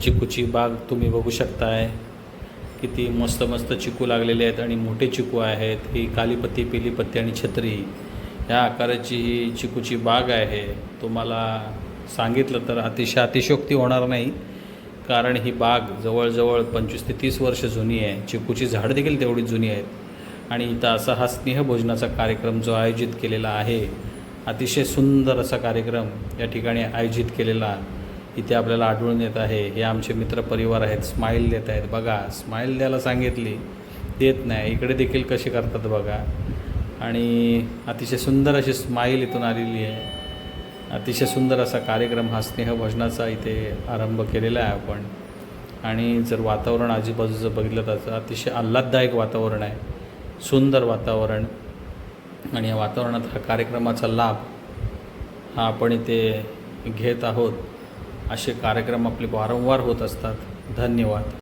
चिकूची बाग तुम्ही बघू शकताय. किती मस्त मस्त चिकू लागलेले आहेत आणि मोठे चिकू आहेत. ही कालीपत्ती, पिलीपत्ती आणि छत्री ह्या आकाराची ही चिकूची बाग आहे. तुम्हाला सांगितलं तर अतिशयोक्ती होणार नाही, कारण ही बाग जवळजवळ 25 ते 30 वर्ष जुनी आहे. चिकूची झाडं देखील तेवढी जुनी आहेत आणि इथं असा हा स्नेहभोजनाचा कार्यक्रम जो आयोजित केलेला आहे, अतिशय सुंदर असा कार्यक्रम या ठिकाणी आयोजित केलेला इथे आपल्याला आढळून येत आहे. हे आमचे मित्रपरिवार आहेत, स्माईल देत आहेत. बघा, स्माईल द्यायला सांगितली देत नाही, इकडे देखील कसे करतात बघा. आणि अतिशय सुंदर अशी स्माईल इथून आलेली आहे. अतिशय सुंदर असा कार्यक्रम हा स्नेहभोजनाचा इथे आरंभ केलेला आहे आपण. आणि जर वातावरण आजूबाजूचं बघितलं तर अतिशय आल्हाददायक वातावरण आहे, सुंदर वातावरण. आणि या वातावरणात हा कार्यक्रमाचा लाभ हा आपण इथे घेत आहोत. असे कार्यक्रम आपले वारंवार होत असतात. धन्यवाद.